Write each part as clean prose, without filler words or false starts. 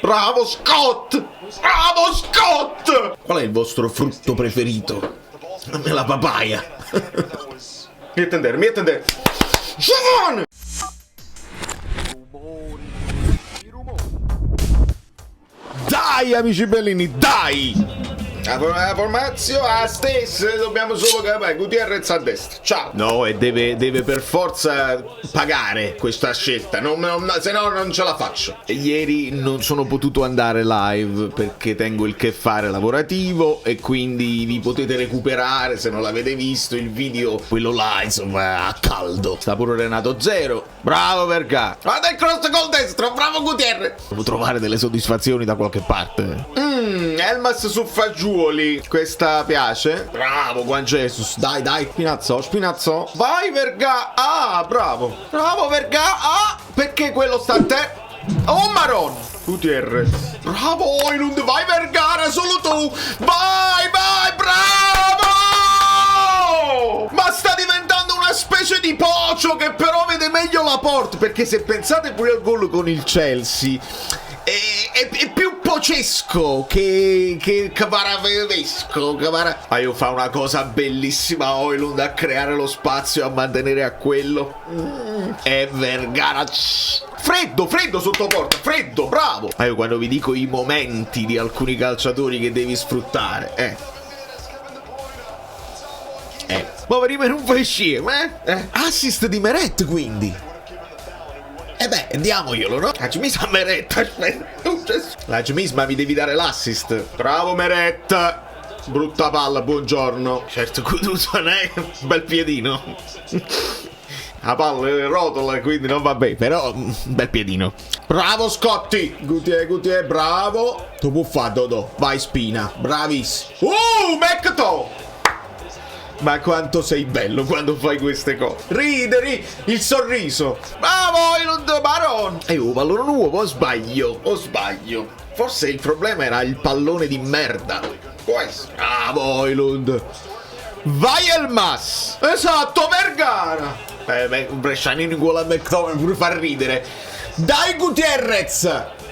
Bravo Scott! Bravo Scott! Qual è il vostro frutto preferito? A me la papaya. Mi attendere. Giovane! Dai amici bellini, dai! La formazione la stessa, dobbiamo solo capire Gutierrez a destra, ciao. No, e deve per forza pagare questa scelta, se no non ce la faccio. Ieri non sono potuto andare live perché tengo il che fare lavorativo e quindi vi potete recuperare, se non l'avete visto, il video, quello là, insomma, a caldo. Sta pure Renato Zero, bravo Vergà. Guarda il cross col destro, bravo Gutierrez. Devo trovare delle soddisfazioni da qualche parte. Elmas su fagioli, questa piace. Bravo Juan Jesus, dai, Spinazzo. Vai Vergà, bravo Vergà, perché quello sta a te? Oh Maron, Gutierrez, bravo Oilund, vai Vergara, solo tu, vai, bravo! Ma sta diventando una specie di pocio che però vede meglio la Porta, perché se pensate pure al gol con il Chelsea è più pocesco che cavaravesco. Io fa una cosa bellissima Oilund a creare lo spazio, a mantenere a quello. E Vergara freddo sotto porta, freddo, bravo. Io quando vi dico i momenti di alcuni calciatori che devi sfruttare, ma prima non fai scemo, Assist di Meret quindi. Diamoglielo, no? Hajimis a Meret, aspetta. Hajimis, ma mi devi dare l'assist. Bravo Meret. Brutta palla, buongiorno. Certo, Kudusan è un bel piedino. La palla è rotola, quindi non va bene, però un bel piedino. Bravo Scotti. Gutier, bravo. Tu puoi fare, Dodò. Vai Spina, bravissimo. Mecto. Ma quanto sei bello quando fai queste cose. Rideri, il sorriso. Bravo, Oilund, Baron. Un pallone nuovo, o sbaglio? Forse il problema era il pallone di merda. Bravo, Oilund. Vai Elmas. Esatto, Vergara. Brescianino in gola a McTominay pure fa ridere. Dai Gutierrez.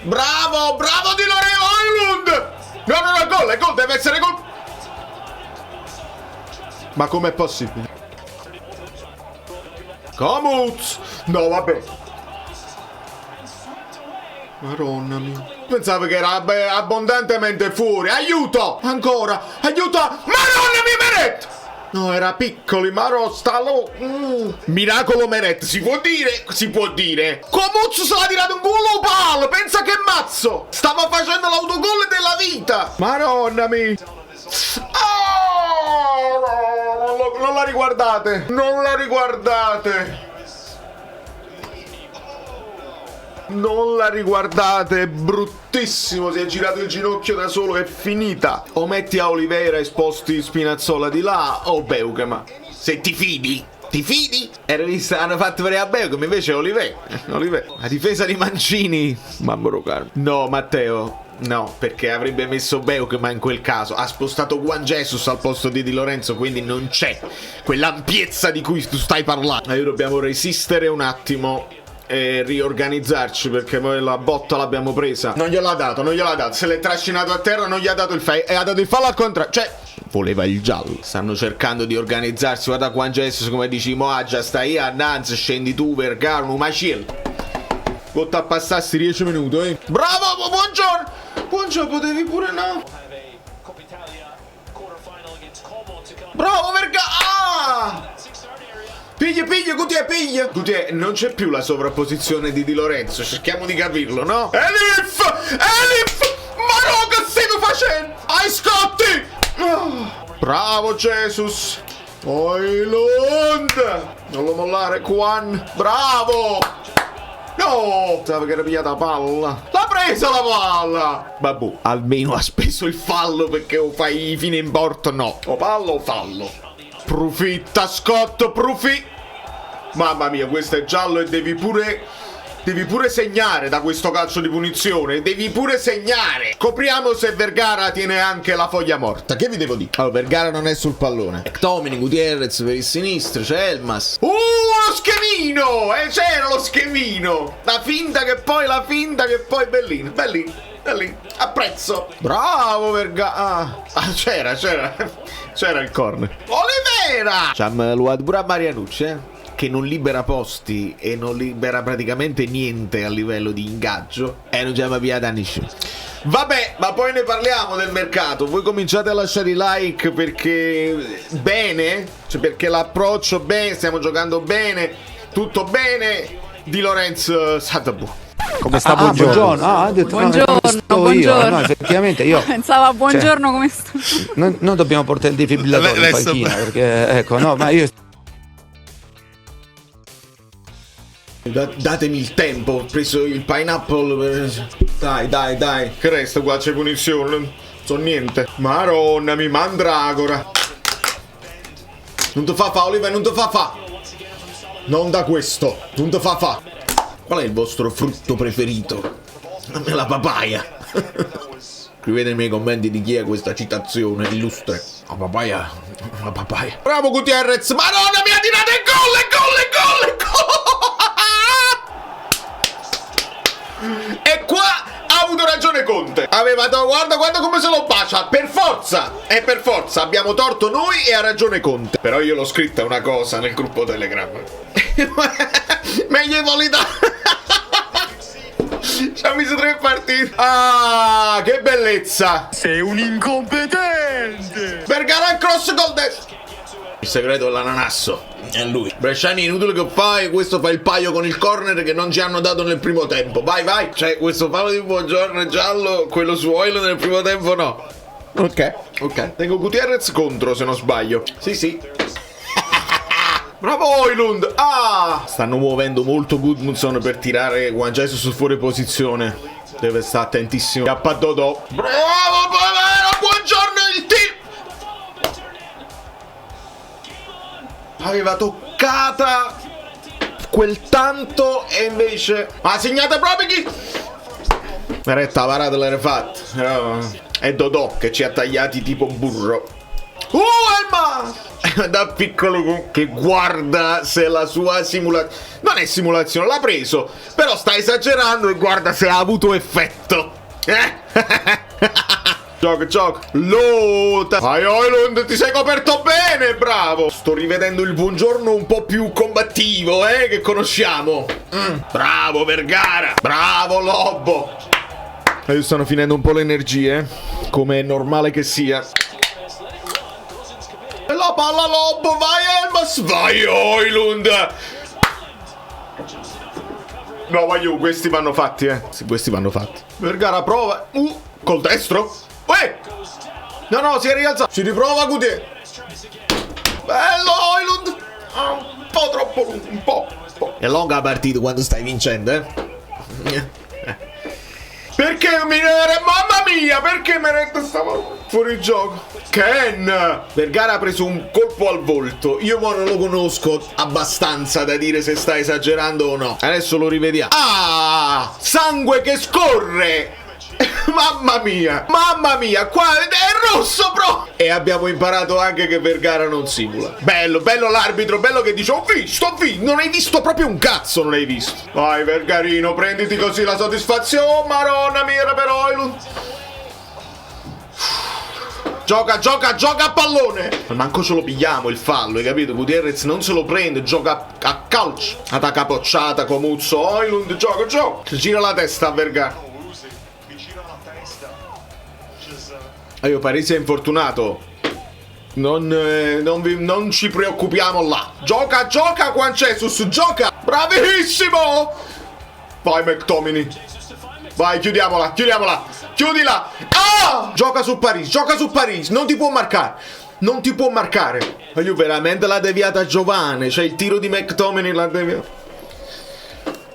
Bravo Di Lorenzo, Oilund. No, è gol, deve essere gol. Ma com'è possibile? Comuz! No, vabbè. Maronna mia. Pensavo che era abbondantemente fuori. Aiuto! Ancora! Aiuto! Maronna mia, Meret! No, era piccoli, Maro, stallo. Miracolo Meret, si può dire. Comuz se l'ha tirato un culo palo, pensa che mazzo! Stava facendo l'autogol della vita! Maronna mia! Non la riguardate, è bruttissimo, si è girato il ginocchio da solo, è finita. O metti a Oliveira e sposti Spinazzola di là, o Beukema. Se ti fidi? Hanno fatto vedere a Beukema, invece Oliveira. La difesa di Mancini. Mamma caro. No, Matteo. No, perché avrebbe messo Beukema in quel caso. Ha spostato Juan Jesus al posto di Di Lorenzo, quindi non c'è quell'ampiezza di cui tu stai parlando. Noi dobbiamo resistere un attimo e riorganizzarci, perché poi la botta l'abbiamo presa. Non gliel'ha dato. Se l'è trascinato a terra, non gli ha dato il fallo. E ha dato il fallo al contrario. Cioè, voleva il giallo. Stanno cercando di organizzarsi. Guarda Juan Jesus, come dici, già stai a Nanz, scendi tu, Vergara, un maciel. Botta a passarsi 10 minuti, Bravo, buongiorno, potevi pure no. Bravo Vergara. Piglia, Gutier, non c'è più la sovrapposizione di Di Lorenzo, cerchiamo di capirlo, no? Elif! Ma no, che stai facendo? Ai Scotti! Bravo Jesus. Oilund! Non lo mollare, Juan. Bravo! No! Pensavo che era pigliata la palla. L'ha presa la palla! Babù, almeno ha speso il fallo, perché o fai fine in porto, no. O palla o fallo. Profitta Scott, Mamma mia, questo è giallo e devi pure segnare da questo calcio di punizione. Devi pure segnare. Scopriamo se Vergara tiene anche la foglia morta. Che vi devo dire? Allora, Vergara non è sul pallone. McTominay, Gutierrez per il sinistro, c'è Elmas. Lo schemino! C'era lo schemino! La finta che poi bellino. Da lì, apprezzo. Bravo Vergara. C'era il corner. Olivera. C'ha pure a Marianucci, che non libera posti e non libera praticamente niente a livello di ingaggio. E non c'è via da nessuno. Vabbè, ma poi ne parliamo del mercato. Voi cominciate a lasciare i like perché bene, cioè perché l'approccio bene, stiamo giocando bene, tutto bene. Di Lorenzo Satabu. Come sta? Buongiorno. Ha detto, buongiorno, buongiorno. No, effettivamente io pensavo a buongiorno, come sta? Non dobbiamo portare il defibrillatore in panchina perché ecco, no, ma io datemi il tempo, ho preso il pineapple. Dai. Che resta qua? C'è punizione. Non so niente. Maronna mi mandragora. Non ti fa Oliver, non ti fa. Non da questo. Non ti fa. Qual è il vostro frutto preferito? A me la papaya. Scrivete nei miei commenti di chi è questa citazione illustre. La papaya. Bravo Gutierrez. Madonna mia, tirate il gol. E qua ha avuto ragione Conte. Guarda come se lo bacia. Per forza. Abbiamo torto noi e ha ragione Conte. Però io l'ho scritta una cosa nel gruppo Telegram. Meglio volita. Ci ha messo 3 partite. Ah, che bellezza. Sei un incompetente. Vergara al cross gol destro. Il segreto dell'ananasso è lui. Bresciani, inutile che fai. Questo fa il paio con il corner che non ci hanno dato nel primo tempo. Vai. Cioè, questo fallo di Buongiorno è giallo. Quello su Oilo nel primo tempo no. Ok. Tengo Gutierrez contro, se non sbaglio. Sì. Bravo Oilund. Stanno muovendo molto Gudmundsson per tirare Juan Jesus su fuori posizione. Deve stare attentissimo. Chiappa Dodò. Bravo Buongiorno il team. Aveva toccata quel tanto e invece ha segnato proprio chi? Meretta, la parata l'era fatta. È Dodò che ci ha tagliati tipo burro. Elma! Da piccolo che guarda se la sua simulazione non è simulazione, l'ha preso, però sta esagerando e guarda se ha avuto effetto. Gioca. Lota. Vai Oilund, ti sei coperto bene, bravo. Sto rivedendo il Buongiorno un po' più combattivo, che conosciamo. Bravo Vergara. Bravo Lobbo. Io stanno finendo un po' le energie, come è normale che sia. La palla Lobbo, vai Elmas, vai Oilund. No, voglio, questi vanno fatti, Sì, questi vanno fatti. Vergara prova. Col destro. No, si è rialzato. Si riprova Gutiérrez. Bello Oilund. Un po' troppo lungo, un po'. È lunga la partita quando stai vincendo, Perché mamma mia, perché Meret stava fuori gioco? Ken! Vergara ha preso un colpo al volto. Io non lo conosco abbastanza da dire se sta esagerando o no. Adesso lo rivediamo. Sangue che scorre! Mamma mia, qua è rosso, bro! E abbiamo imparato anche che Vergara non simula. Bello l'arbitro, bello che dice ho visto, non hai visto proprio un cazzo, non hai visto. Vai Vergarino, prenditi così la soddisfazione, maronna mia per Oilund. Gioca a pallone. Ma manco ce lo pigliamo il fallo, hai capito? Gutierrez non se lo prende, gioca a calcio. Attacca capocciata, Comuzzo, Oilund, gioca. Gira la testa a Vergara. Io Parisi è infortunato. Non ci preoccupiamo là. Gioca Juan Jesus, gioca. Bravissimo. Vai McTominay. Vai, chiudiamola. Chiudila. Gioca su Parisi. Non ti può marcare. Ma io veramente l'ha deviata Giovane. Cioè il tiro di McTominay l'ha deviata.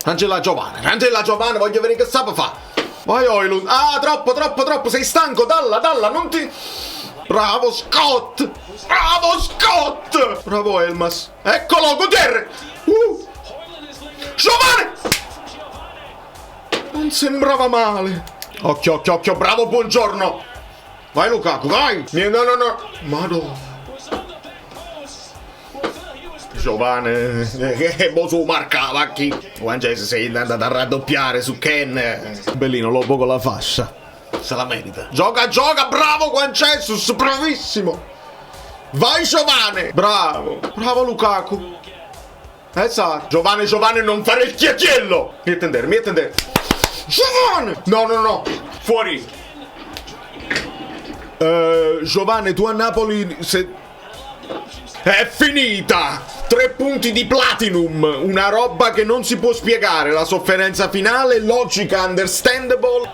Angela Giovane, voglio vedere che sa fa. Vai Oilund. Troppo. Sei stanco, dalla, non ti... Bravo Scott. Bravo Elmas. Eccolo, Gutierrez. Giovane. Non sembrava male. Occhio, bravo Buongiorno. Vai Lukaku, vai. No. Madonna. Giovane, su marcava chi? Juan Jesus sei andato a raddoppiare su Ken. Bellino, Lobo con la fascia. se la merita. Gioca, bravo Juancesus, bravissimo. Vai Giovane, bravo Lukaku. Esatto. Giovane, non fare il chiacchiello. Mi attendere. Giovane. No. Fuori. Giovane, tu a Napoli è finita! 3 punti di platinum, una roba che non si può spiegare, la sofferenza finale, logica understandable,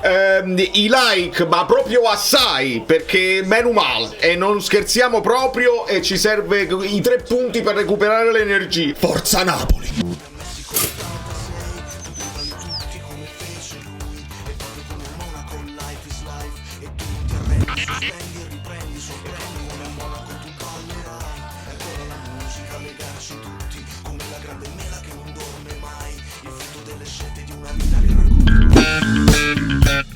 i like, ma proprio assai, perché meno male, e non scherziamo proprio, e ci serve i 3 punti per recuperare le energie. Forza Napoli! Tutti come la grande mela che non dorme mai, il frutto delle scelte di una vita che racconta.